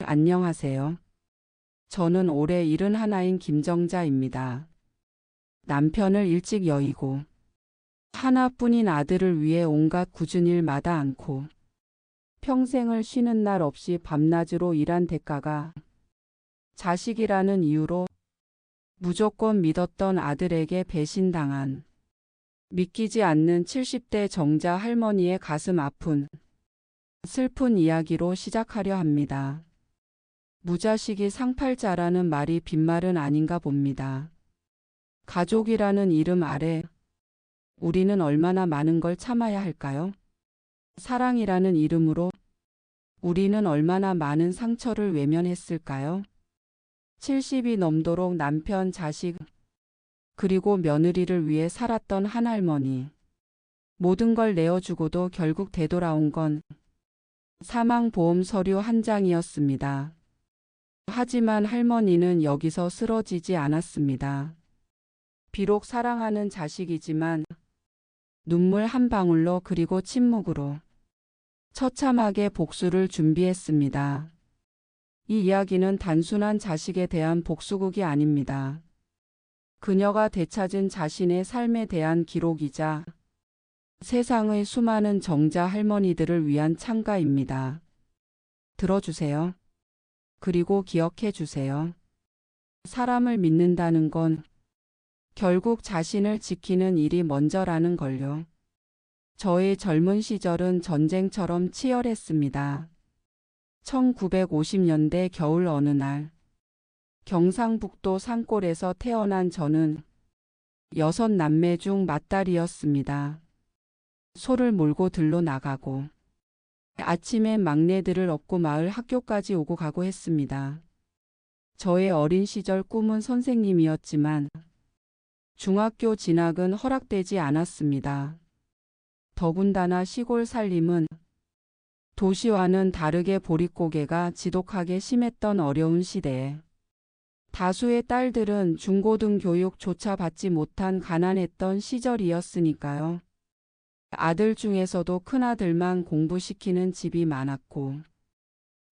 안녕하세요. 저는 올해 71인 김정자입니다. 남편을 일찍 여의고 하나뿐인 아들을 위해 온갖 굳은 일마다 않고 평생을 쉬는 날 없이 밤낮으로 일한 대가가 자식이라는 이유로 무조건 믿었던 아들에게 배신당한 믿기지 않는 70대 정자 할머니의 가슴 아픈 슬픈 이야기로 시작하려 합니다. 무자식이 상팔자라는 말이 빈말은 아닌가 봅니다. 가족이라는 이름 아래 우리는 얼마나 많은 걸 참아야 할까요? 사랑이라는 이름으로 우리는 얼마나 많은 상처를 외면했을까요? 70이 넘도록 남편, 자식, 그리고 며느리를 위해 살았던 한 할머니. 모든 걸 내어주고도 결국 되돌아온 건 사망보험 서류 한 장이었습니다. 하지만 할머니는 여기서 쓰러지지 않았습니다. 비록 사랑하는 자식이지만 눈물 한 방울로 그리고 침묵으로 처참하게 복수를 준비했습니다. 이 이야기는 단순한 자식에 대한 복수극이 아닙니다. 그녀가 되찾은 자신의 삶에 대한 기록이자 세상의 수많은 정자 할머니들을 위한 찬가입니다. 들어주세요. 그리고 기억해 주세요. 사람을 믿는다는 건 결국 자신을 지키는 일이 먼저라는 걸요. 저의 젊은 시절은 전쟁처럼 치열했습니다. 1950년대 겨울 어느 날 경상북도 산골에서 태어난 저는 6남매 중 맏딸이었습니다. 소를 몰고 들로 나가고 아침엔 막내들을 업고 마을 학교까지 오고 가고 했습니다. 저의 어린 시절 꿈은 선생님이었지만 중학교 진학은 허락되지 않았습니다. 더군다나 시골 살림은 도시와는 다르게 보릿고개가 지독하게 심했던 어려운 시대에 다수의 딸들은 중고등 교육조차 받지 못한 가난했던 시절이었으니까요. 아들 중에서도 큰아들만 공부시키는 집이 많았고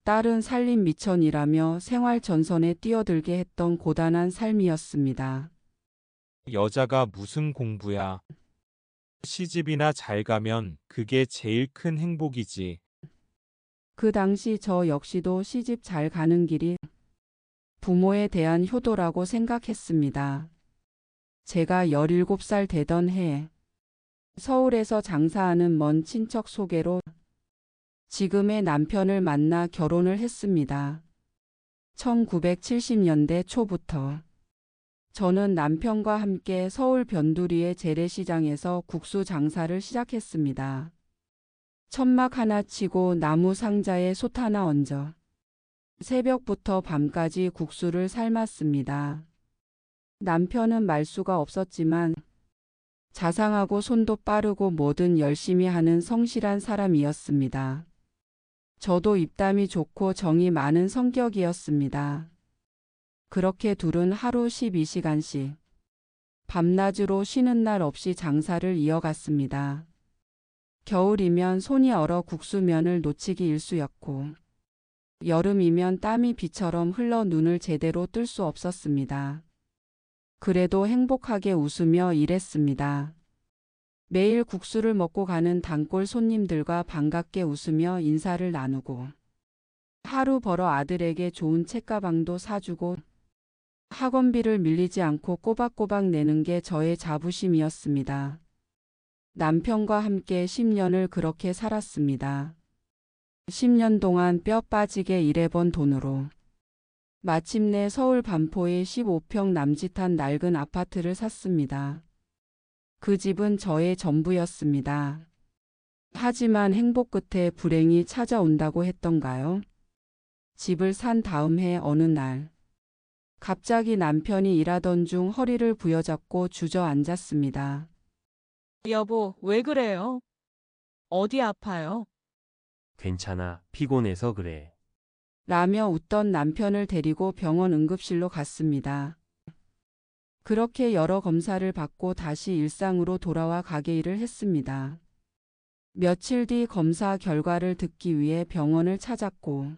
딸은 살림 미천이라며 생활 전선에 뛰어들게 했던 고단한 삶이었습니다. 여자가 무슨 공부야. 시집이나 잘 가면 그게 제일 큰 행복이지. 그 당시 저 역시도 시집 잘 가는 길이 부모에 대한 효도라고 생각했습니다. 제가 17살 되던 해에 서울에서 장사하는 먼 친척 소개로 지금의 남편을 만나 결혼을 했습니다. 1970년대 초부터 저는 남편과 함께 서울 변두리의 재래시장에서 국수 장사를 시작했습니다. 천막 하나 치고 나무 상자에 솥 하나 얹어 새벽부터 밤까지 국수를 삶았습니다. 남편은 말수가 없었지만 자상하고 손도 빠르고 뭐든 열심히 하는 성실한 사람이었습니다. 저도 입담이 좋고 정이 많은 성격이었습니다. 그렇게 둘은 하루 12시간씩 밤낮으로 쉬는 날 없이 장사를 이어갔습니다. 겨울이면 손이 얼어 국수면을 놓치기 일쑤였고 여름이면 땀이 비처럼 흘러 눈을 제대로 뜰 수 없었습니다. 그래도 행복하게 웃으며 일했습니다. 매일 국수를 먹고 가는 단골 손님들과 반갑게 웃으며 인사를 나누고 하루 벌어 아들에게 좋은 책가방도 사주고 학원비를 밀리지 않고 꼬박꼬박 내는 게 저의 자부심이었습니다. 남편과 함께 10년을 그렇게 살았습니다. 10년 동안 뼈 빠지게 일해본 돈으로 마침내 서울 반포에 15평 남짓한 낡은 아파트를 샀습니다. 그 집은 저의 전부였습니다. 하지만 행복 끝에 불행이 찾아온다고 했던가요? 집을 산 다음 해 어느 날 갑자기 남편이 일하던 중 허리를 부여잡고 주저앉았습니다. 여보, 왜 그래요? 어디 아파요? 괜찮아. 피곤해서 그래. 라며 웃던 남편을 데리고 병원 응급실로 갔습니다. 그렇게 여러 검사를 받고 다시 일상으로 돌아와 가게 일을 했습니다. 며칠 뒤 검사 결과를 듣기 위해 병원을 찾았고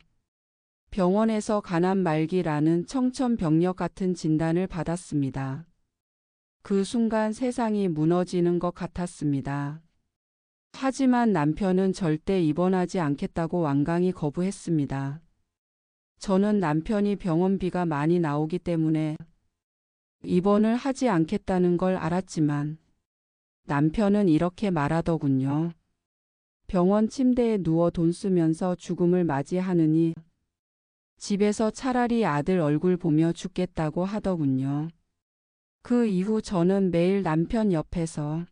병원에서 간암 말기라는 청천벽력 같은 진단을 받았습니다. 그 순간 세상이 무너지는 것 같았습니다. 하지만 남편은 절대 입원하지 않겠다고 완강히 거부했습니다. 저는 남편이 병원비가 많이 나오기 때문에 입원을 하지 않겠다는 걸 알았지만 남편은 이렇게 말하더군요. 병원 침대에 누워 돈 쓰면서 죽음을 맞이하느니 집에서 차라리 아들 얼굴 보며 죽겠다고 하더군요. 그 이후 저는 매일 남편 옆에서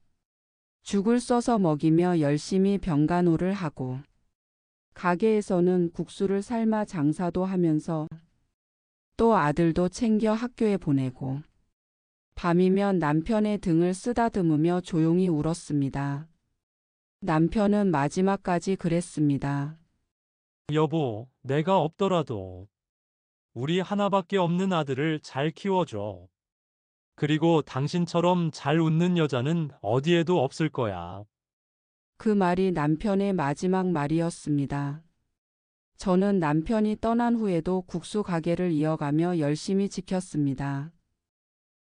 죽을 써서 먹이며 열심히 병간호를 하고 가게에서는 국수를 삶아 장사도 하면서 또 아들도 챙겨 학교에 보내고 밤이면 남편의 등을 쓰다듬으며 조용히 울었습니다. 남편은 마지막까지 그랬습니다. 여보, 내가 없더라도 우리 하나밖에 없는 아들을 잘 키워줘. 그리고 당신처럼 잘 웃는 여자는 어디에도 없을 거야. 그 말이 남편의 마지막 말이었습니다. 저는 남편이 떠난 후에도 국수 가게를 이어가며 열심히 지켰습니다.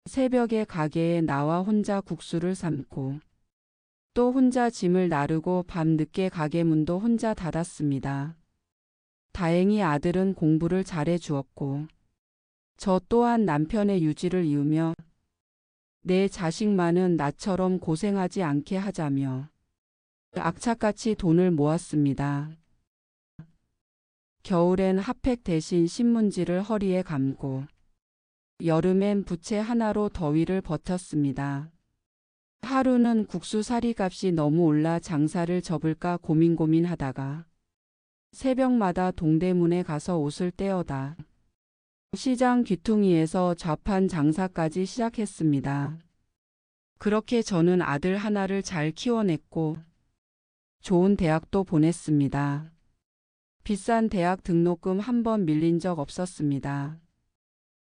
새벽에 가게에 나와 혼자 국수를 삶고 또 혼자 짐을 나르고 밤늦게 가게 문도 혼자 닫았습니다. 다행히 아들은 공부를 잘해 주었고 저 또한 남편의 유지를 이으며 내 자식만은 나처럼 고생하지 않게 하자며 악착같이 돈을 모았습니다. 겨울엔 핫팩 대신 신문지를 허리에 감고 여름엔 부채 하나로 더위를 버텼습니다. 하루는 국수사리 값이 너무 올라 장사를 접을까 고민하다가 새벽마다 동대문에 가서 옷을 떼어다 시장 귀퉁이에서 좌판 장사까지 시작했습니다. 그렇게 저는 아들 하나를 잘 키워냈고 좋은 대학도 보냈습니다. 비싼 대학 등록금 한 번 밀린 적 없었습니다.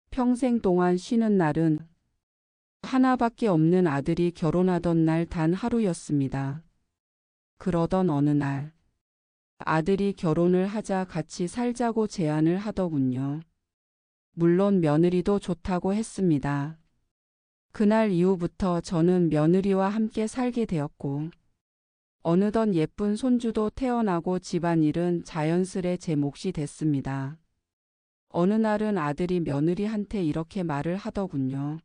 평생 동안 쉬는 날은 하나밖에 없는 아들이 결혼하던 날 단 하루였습니다. 그러던 어느 날 아들이 결혼을 하자 같이 살자고 제안을 하더군요. 물론 며느리도 좋다고 했습니다. 그날 이후부터 저는 며느리와 함께 살게 되었고 어느덧 예쁜 손주도 태어나고 집안일은 자연스레 제 몫이 됐습니다. 어느 날은 아들이 며느리한테 이렇게 말을 하더군요.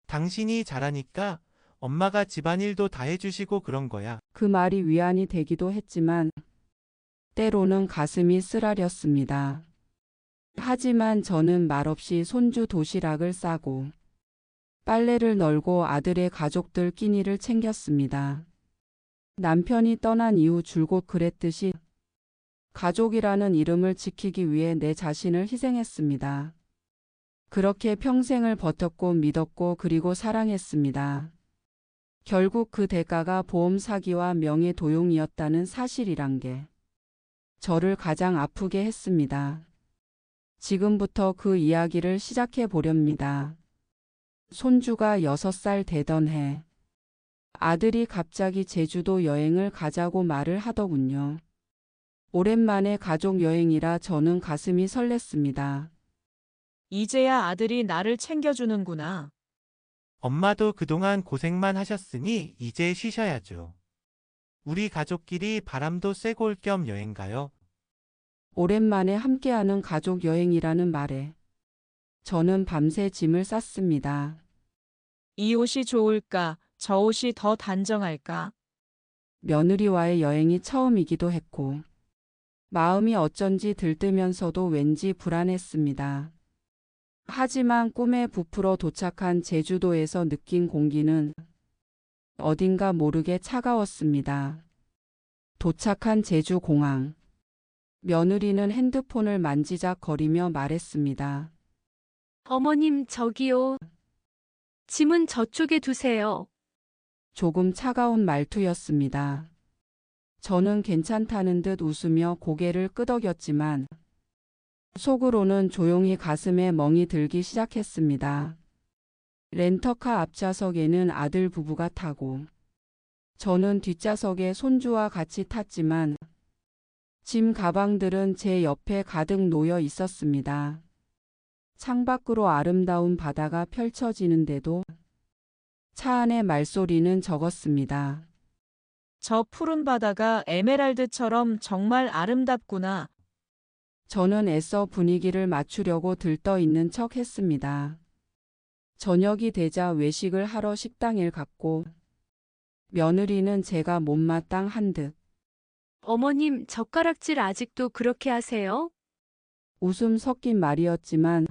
당신이 잘하니까 엄마가 집안일도 다 해주시고 그런 거야. 그 말이 위안이 되기도 했지만 때로는 가슴이 쓰라렸습니다. 하지만 저는 말없이 손주 도시락을 싸고 빨래를 널고 아들의 가족들 끼니를 챙겼습니다. 남편이 떠난 이후 줄곧 그랬듯이 가족이라는 이름을 지키기 위해 내 자신을 희생했습니다. 그렇게 평생을 버텼고 믿었고 그리고 사랑했습니다. 결국 그 대가가 보험 사기와 명예 도용이었다는 사실이란 게 저를 가장 아프게 했습니다. 지금부터 그 이야기를 시작해 보렵니다. 손주가 6살 되던 해 아들이 갑자기 제주도 여행을 가자고 말을 하더군요. 오랜만에 가족 여행이라 저는 가슴이 설렜습니다. 이제야 아들이 나를 챙겨주는구나. 엄마도 그동안 고생만 하셨으니 이제 쉬셔야죠. 우리 가족끼리 바람도 쐬고 올 겸 여행 가요. 오랜만에 함께하는 가족 여행이라는 말에 저는 밤새 짐을 쌌습니다. 이 옷이 좋을까? 저 옷이 더 단정할까? 며느리와의 여행이 처음이기도 했고 마음이 어쩐지 들뜨면서도 왠지 불안했습니다. 하지만 꿈에 부풀어 도착한 제주도에서 느낀 공기는 어딘가 모르게 차가웠습니다. 도착한 제주공항. 며느리는 핸드폰을 만지작거리며 말했습니다. 어머님, 저기요. 짐은 저쪽에 두세요. 조금 차가운 말투였습니다. 저는 괜찮다는 듯 웃으며 고개를 끄덕였지만 속으로는 조용히 가슴에 멍이 들기 시작했습니다. 렌터카 앞좌석에는 아들 부부가 타고 저는 뒷좌석에 손주와 같이 탔지만 짐 가방들은 제 옆에 가득 놓여 있었습니다. 창밖으로 아름다운 바다가 펼쳐지는데도 차 안의 말소리는 적었습니다. 저 푸른 바다가 에메랄드처럼 정말 아름답구나. 저는 애써 분위기를 맞추려고 들떠 있는 척 했습니다. 저녁이 되자 외식을 하러 식당에 갔고 며느리는 제가 못마땅 한 듯 어머님, 젓가락질 아직도 그렇게 하세요? 웃음 섞인 말이었지만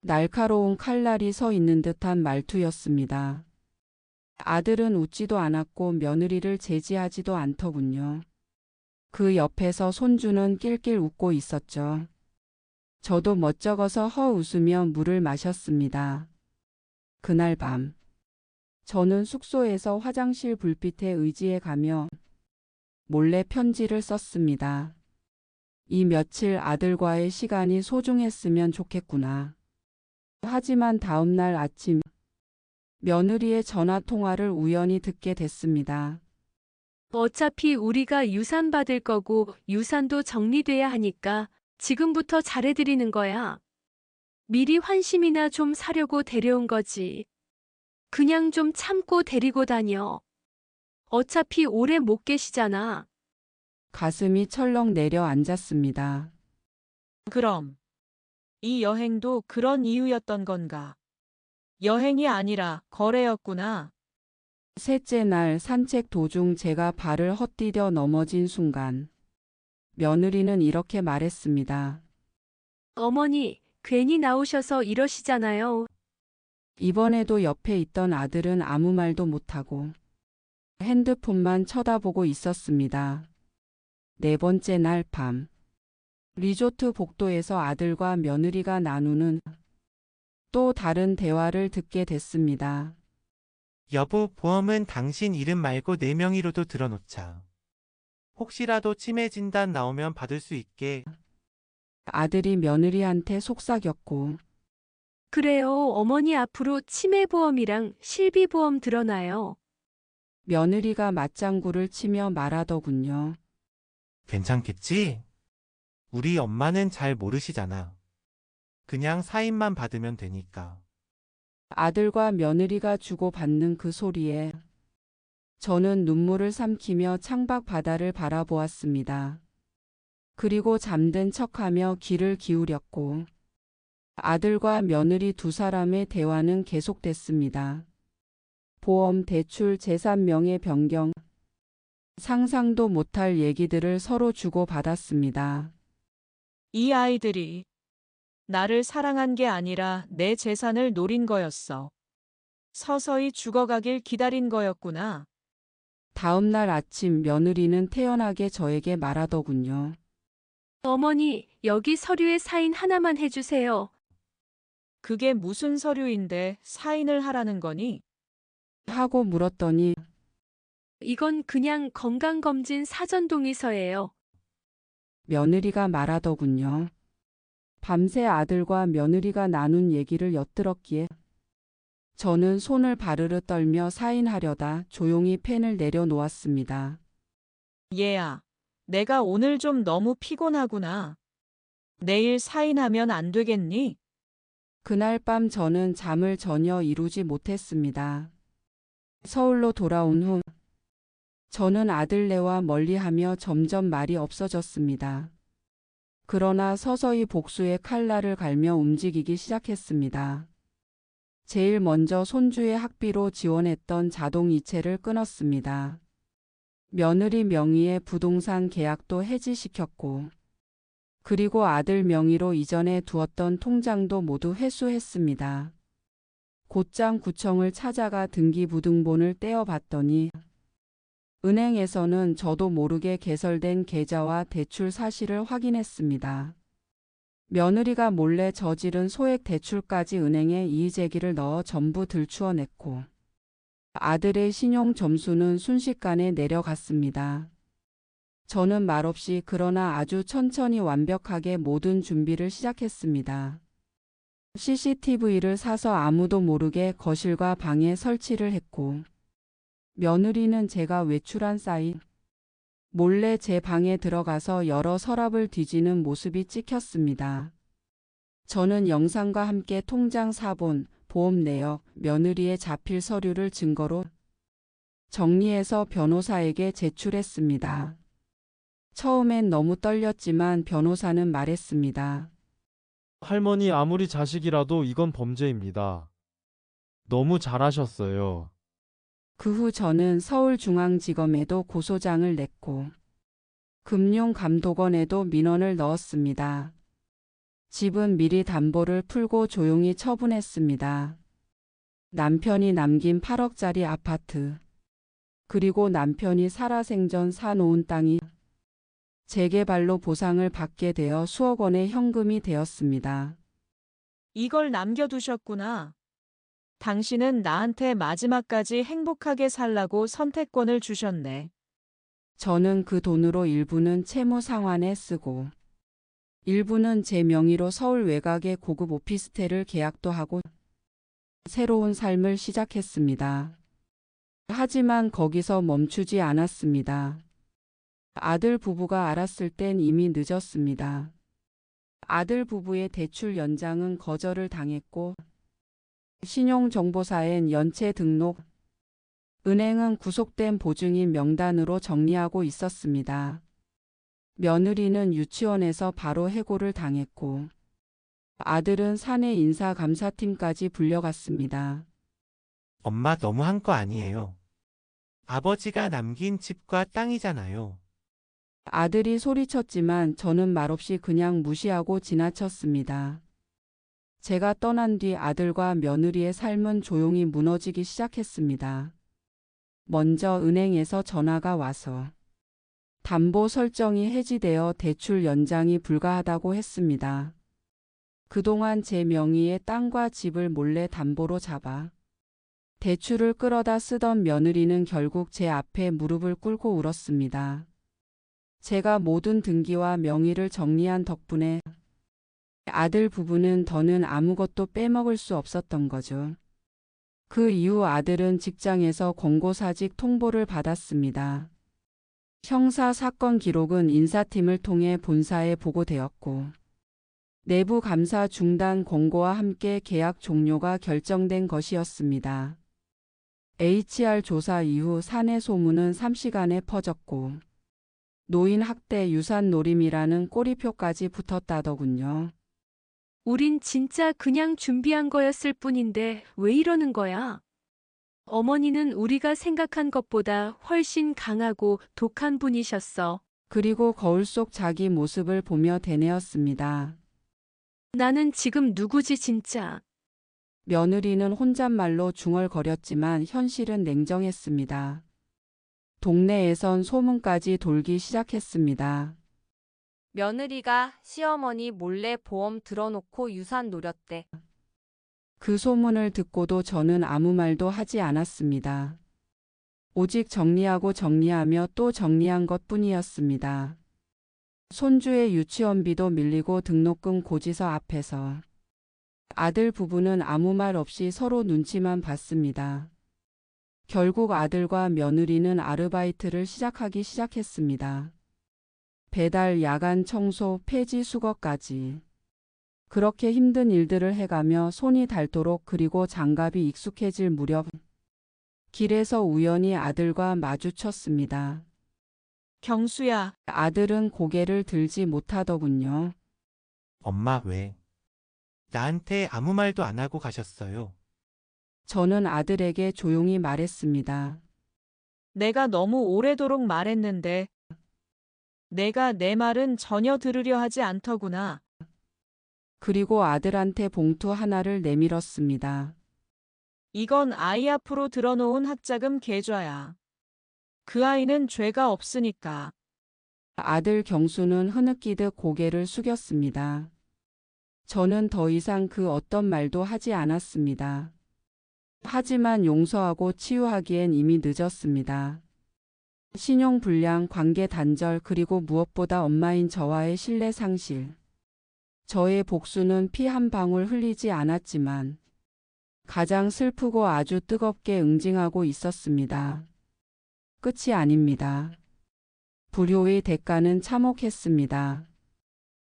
날카로운 칼날이 서 있는 듯한 말투였습니다. 아들은 웃지도 않았고 며느리를 제지하지도 않더군요. 그 옆에서 손주는 낄낄 웃고 있었죠. 저도 멋쩍어서 웃으며 물을 마셨습니다. 그날 밤 저는 숙소에서 화장실 불빛에 의지해 가며 몰래 편지를 썼습니다. 이 며칠 아들과의 시간이 소중했으면 좋겠구나. 하지만 다음 날 아침 며느리의 전화 통화를 우연히 듣게 됐습니다. 어차피 우리가 유산 받을 거고 유산도 정리돼야 하니까 지금부터 잘해드리는 거야. 미리 환심이나 좀 사려고 데려온 거지. 그냥 좀 참고 데리고 다녀. 어차피 오래 못 계시잖아. 가슴이 철렁 내려앉았습니다. 그럼 이 여행도 그런 이유였던 건가? 여행이 아니라 거래였구나. 셋째 날 산책 도중 제가 발을 헛디뎌 넘어진 순간 며느리는 이렇게 말했습니다. 어머니, 괜히 나오셔서 이러시잖아요. 이번에도 옆에 있던 아들은 아무 말도 못하고 핸드폰만 쳐다보고 있었습니다. 네 번째 날 밤 리조트 복도에서 아들과 며느리가 나누는 또 다른 대화를 듣게 됐습니다. 여보, 보험은 당신 이름 말고 내 명의로도 들어놓자. 혹시라도 치매 진단 나오면 받을 수 있게. 아들이 며느리한테 속삭였고 그래요, 어머니 앞으로 치매보험이랑 실비보험 들어놔요. 며느리가 맞장구를 치며 말하더군요. 괜찮겠지? 우리 엄마는 잘 모르시잖아. 그냥 사인만 받으면 되니까. 아들과 며느리가 주고받는 그 소리에 저는 눈물을 삼키며 창밖 바다를 바라보았습니다. 그리고 잠든 척하며 귀를 기울였고 아들과 며느리 두 사람의 대화는 계속됐습니다. 보험, 대출, 재산 명의 변경, 상상도 못할 얘기들을 서로 주고받았습니다. 이 아이들이 나를 사랑한 게 아니라 내 재산을 노린 거였어. 서서히 죽어가길 기다린 거였구나. 다음 날 아침 며느리는 태연하게 저에게 말하더군요. 어머니, 여기 서류에 사인 하나만 해주세요. 그게 무슨 서류인데 사인을 하라는 거니? 하고 물었더니 이건 그냥 건강검진 사전동의서예요. 며느리가 말하더군요. 밤새 아들과 며느리가 나눈 얘기를 엿들었기에 저는 손을 바르르 떨며 사인하려다 조용히 펜을 내려놓았습니다. 얘야, 내가 오늘 좀 너무 피곤하구나. 내일 사인하면 안 되겠니? 그날 밤 저는 잠을 전혀 이루지 못했습니다. 서울로 돌아온 후 저는 아들네와 멀리하며 점점 말이 없어졌습니다. 그러나 서서히 복수의 칼날을 갈며 움직이기 시작했습니다. 제일 먼저 손주의 학비로 지원했던 자동이체를 끊었습니다. 며느리 명의의 부동산 계약도 해지시켰고 그리고 아들 명의로 이전에 두었던 통장도 모두 회수했습니다. 곧장 구청을 찾아가 등기부등본을 떼어봤더니 은행에서는 저도 모르게 개설된 계좌와 대출 사실을 확인했습니다. 며느리가 몰래 저지른 소액 대출까지 은행에 이의제기를 넣어 전부 들추어냈고 아들의 신용 점수는 순식간에 내려갔습니다. 저는 말없이 그러나 아주 천천히 완벽하게 모든 준비를 시작했습니다. CCTV를 사서 아무도 모르게 거실과 방에 설치를 했고 며느리는 제가 외출한 사이 몰래 제 방에 들어가서 여러 서랍을 뒤지는 모습이 찍혔습니다. 저는 영상과 함께 통장 사본, 보험 내역, 며느리의 자필 서류를 증거로 정리해서 변호사에게 제출했습니다. 처음엔 너무 떨렸지만 변호사는 말했습니다. 할머니 아무리 자식이라도 이건 범죄입니다. 너무 잘하셨어요. 그 후 저는 서울중앙지검에도 고소장을 냈고 금융감독원에도 민원을 넣었습니다. 집은 미리 담보를 풀고 조용히 처분했습니다. 남편이 남긴 8억짜리 아파트, 그리고 남편이 살아생전 사놓은 땅이 재개발로 보상을 받게 되어 수억 원의 현금이 되었습니다. 이걸 남겨두셨구나. 당신은 나한테 마지막까지 행복하게 살라고 선택권을 주셨네. 저는 그 돈으로 일부는 채무 상환에 쓰고 일부는 제 명의로 서울 외곽의 고급 오피스텔을 계약도 하고 새로운 삶을 시작했습니다. 하지만 거기서 멈추지 않았습니다. 아들 부부가 알았을 땐 이미 늦었습니다. 아들 부부의 대출 연장은 거절을 당했고 신용정보사엔 연체 등록, 은행은 구속된 보증인 명단으로 정리하고 있었습니다. 며느리는 유치원에서 바로 해고를 당했고 아들은 사내 인사감사팀까지 불려갔습니다. 엄마 너무한 거 아니에요. 아버지가 남긴 집과 땅이잖아요. 아들이 소리쳤지만 저는 말없이 그냥 무시하고 지나쳤습니다. 제가 떠난 뒤 아들과 며느리의 삶은 조용히 무너지기 시작했습니다. 먼저 은행에서 전화가 와서 담보 설정이 해지되어 대출 연장이 불가하다고 했습니다. 그동안 제 명의의 땅과 집을 몰래 담보로 잡아 대출을 끌어다 쓰던 며느리는 결국 제 앞에 무릎을 꿇고 울었습니다. 제가 모든 등기와 명의를 정리한 덕분에 아들 부부는 더는 아무것도 빼먹을 수 없었던 거죠. 그 이후 아들은 직장에서 권고사직 통보를 받았습니다. 형사 사건 기록은 인사팀을 통해 본사에 보고되었고 내부 감사 중단 권고와 함께 계약 종료가 결정된 것이었습니다. HR 조사 이후 사내 소문은 3시간에 퍼졌고 노인 학대 유산 노림이라는 꼬리표까지 붙었다더군요. 우린 진짜 그냥 준비한 거였을 뿐인데 왜 이러는 거야? 어머니는 우리가 생각한 것보다 훨씬 강하고 독한 분이셨어. 그리고 거울 속 자기 모습을 보며 되뇌었습니다. 나는 지금 누구지 진짜? 며느리는 혼잣말로 중얼거렸지만 현실은 냉정했습니다. 동네에선 소문까지 돌기 시작했습니다. 며느리가 시어머니 몰래 보험 들어놓고 유산 노렸대. 그 소문을 듣고도 저는 아무 말도 하지 않았습니다. 오직 정리하고 정리하며 또 정리한 것뿐이었습니다. 손주의 유치원비도 밀리고 등록금 고지서 앞에서 아들 부부는 아무 말 없이 서로 눈치만 봤습니다. 결국 아들과 며느리는 아르바이트를 시작했습니다. 배달, 야간 청소, 폐지 수거까지. 그렇게 힘든 일들을 해가며 손이 닳도록 그리고 장갑이 익숙해질 무렵 길에서 우연히 아들과 마주쳤습니다. 경수야, 아들은 고개를 들지 못하더군요. 엄마 왜? 나한테 아무 말도 안 하고 가셨어요. 저는 아들에게 조용히 말했습니다. 내가 너무 오래도록 말했는데 내가 내 말은 전혀 들으려 하지 않더구나. 그리고 아들한테 봉투 하나를 내밀었습니다. 이건 아이 앞으로 들어놓은 학자금 계좌야. 그 아이는 죄가 없으니까. 아들 경수는 흐느끼듯 고개를 숙였습니다. 저는 더 이상 그 어떤 말도 하지 않았습니다. 하지만 용서하고 치유하기엔 이미 늦었습니다. 신용불량, 관계 단절, 그리고 무엇보다 엄마인 저와의 신뢰 상실. 저의 복수는 피 한 방울 흘리지 않았지만 가장 슬프고 아주 뜨겁게 응징하고 있었습니다. 끝이 아닙니다. 불효의 대가는 참혹했습니다.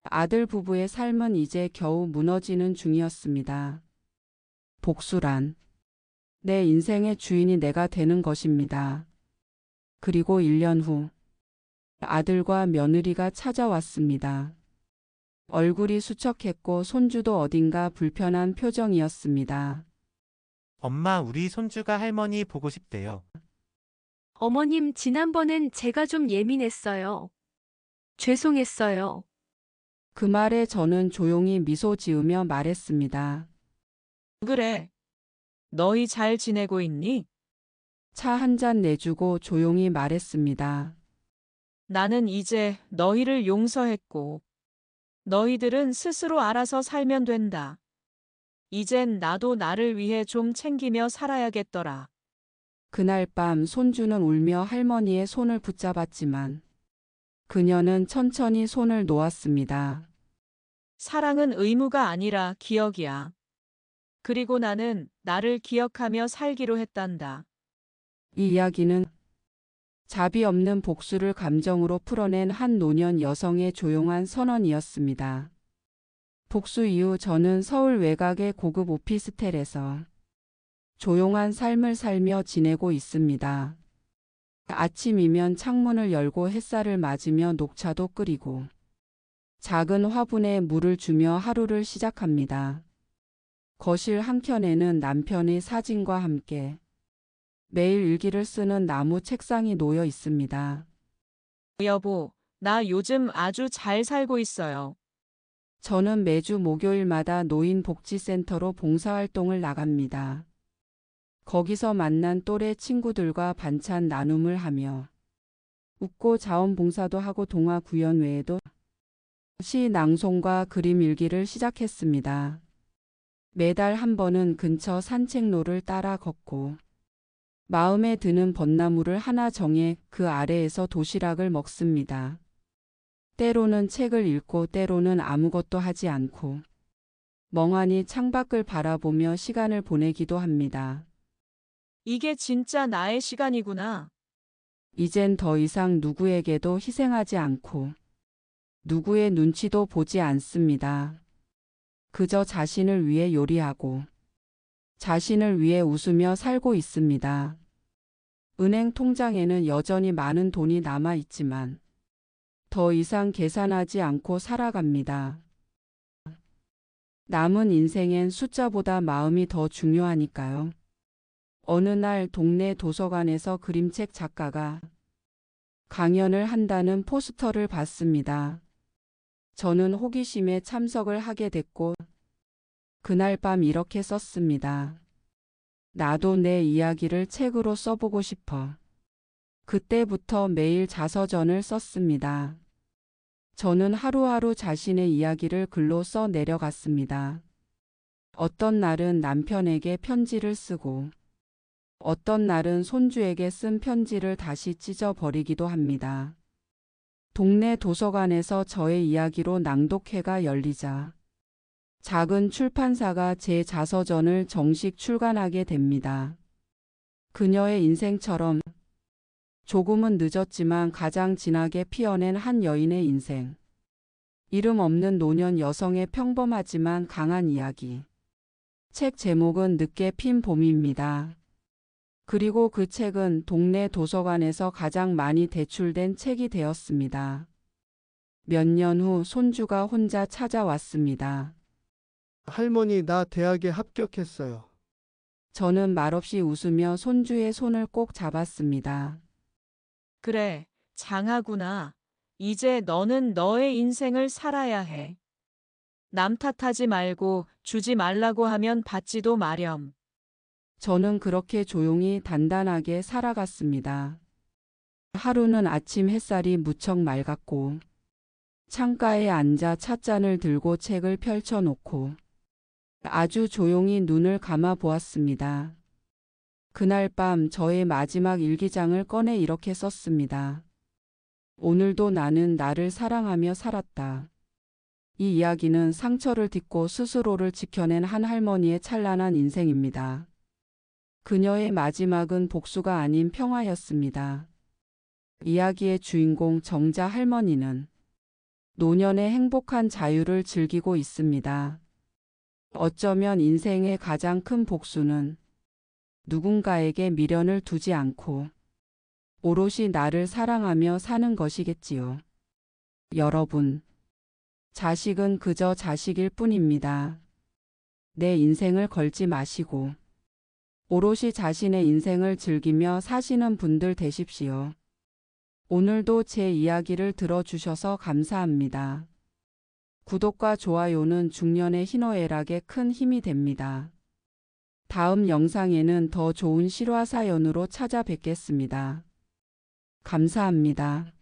아들 부부의 삶은 이제 겨우 무너지는 중이었습니다. 복수란 내 인생의 주인이 내가 되는 것입니다. 그리고 1년 후 아들과 며느리가 찾아왔습니다. 얼굴이 수척했고 손주도 어딘가 불편한 표정이었습니다. 엄마, 우리 손주가 할머니 보고 싶대요. 어머님, 지난번엔 제가 좀 예민했어요. 죄송했어요. 그 말에 저는 조용히 미소 지으며 말했습니다. 그래. 너희 잘 지내고 있니? 차 한 잔 내주고 조용히 말했습니다. 나는 이제 너희를 용서했고, 너희들은 스스로 알아서 살면 된다. 이젠 나도 나를 위해 좀 챙기며 살아야겠더라. 그날 밤 손주는 울며 할머니의 손을 붙잡았지만 그녀는 천천히 손을 놓았습니다. 사랑은 의무가 아니라 기억이야. 그리고 나는 나를 기억하며 살기로 했단다. 이 이야기는 자비 없는 복수를 감정으로 풀어낸 한 노년 여성의 조용한 선언이었습니다. 복수 이후 저는 서울 외곽의 고급 오피스텔에서 조용한 삶을 살며 지내고 있습니다. 아침이면 창문을 열고 햇살을 맞으며 녹차도 끓이고 작은 화분에 물을 주며 하루를 시작합니다. 거실 한켠에는 남편의 사진과 함께 매일 일기를 쓰는 나무 책상이 놓여 있습니다. 여보, 나 요즘 아주 잘 살고 있어요. 저는 매주 목요일마다 노인복지센터로 봉사활동을 나갑니다. 거기서 만난 또래 친구들과 반찬 나눔을 하며 웃고 자원봉사도 하고 동화 구연 외에도 시 낭송과 그림 일기를 시작했습니다. 매달 한 번은 근처 산책로를 따라 걷고 마음에 드는 벚나무를 하나 정해 그 아래에서 도시락을 먹습니다. 때로는 책을 읽고 때로는 아무것도 하지 않고 멍하니 창밖을 바라보며 시간을 보내기도 합니다. 이게 진짜 나의 시간이구나. 이젠 더 이상 누구에게도 희생하지 않고 누구의 눈치도 보지 않습니다. 그저 자신을 위해 요리하고 자신을 위해 웃으며 살고 있습니다. 은행 통장에는 여전히 많은 돈이 남아 있지만 더 이상 계산하지 않고 살아갑니다. 남은 인생엔 숫자보다 마음이 더 중요하니까요. 어느 날 동네 도서관에서 그림책 작가가 강연을 한다는 포스터를 봤습니다. 저는 호기심에 참석을 하게 됐고 그날 밤 이렇게 썼습니다. 나도 내 이야기를 책으로 써보고 싶어. 그때부터 매일 자서전을 썼습니다. 저는 하루하루 자신의 이야기를 글로 써 내려갔습니다. 어떤 날은 남편에게 편지를 쓰고 어떤 날은 손주에게 쓴 편지를 다시 찢어버리기도 합니다. 동네 도서관에서 저의 이야기로 낭독회가 열리자 작은 출판사가 제 자서전을 정식 출간하게 됩니다. 그녀의 인생처럼 조금은 늦었지만 가장 진하게 피어낸 한 여인의 인생. 이름 없는 노년 여성의 평범하지만 강한 이야기. 책 제목은 늦게 핀 봄입니다. 그리고 그 책은 동네 도서관에서 가장 많이 대출된 책이 되었습니다. 몇 년 후 손주가 혼자 찾아왔습니다. 할머니, 나 대학에 합격했어요. 저는 말없이 웃으며 손주의 손을 꼭 잡았습니다. 그래, 장하구나. 이제 너는 너의 인생을 살아야 해. 남 탓하지 말고 주지 말라고 하면 받지도 마렴. 저는 그렇게 조용히 단단하게 살아갔습니다. 하루는 아침 햇살이 무척 맑았고 창가에 앉아 찻잔을 들고 책을 펼쳐놓고 아주 조용히 눈을 감아 보았습니다. 그날 밤 저의 마지막 일기장을 꺼내 이렇게 썼습니다. 오늘도 나는 나를 사랑하며 살았다. 이 이야기는 상처를 딛고 스스로를 지켜낸 한 할머니의 찬란한 인생입니다. 그녀의 마지막은 복수가 아닌 평화였습니다. 이야기의 주인공 정자 할머니는 노년의 행복한 자유를 즐기고 있습니다. 어쩌면 인생의 가장 큰 복수는 누군가에게 미련을 두지 않고 오롯이 나를 사랑하며 사는 것이겠지요. 여러분, 자식은 그저 자식일 뿐입니다. 내 인생을 걸지 마시고 오롯이 자신의 인생을 즐기며 사시는 분들 되십시오. 오늘도 제 이야기를 들어주셔서 감사합니다. 구독과 좋아요는 중년의 희노애락에 큰 힘이 됩니다. 다음 영상에는 더 좋은 실화 사연으로 찾아뵙겠습니다. 감사합니다.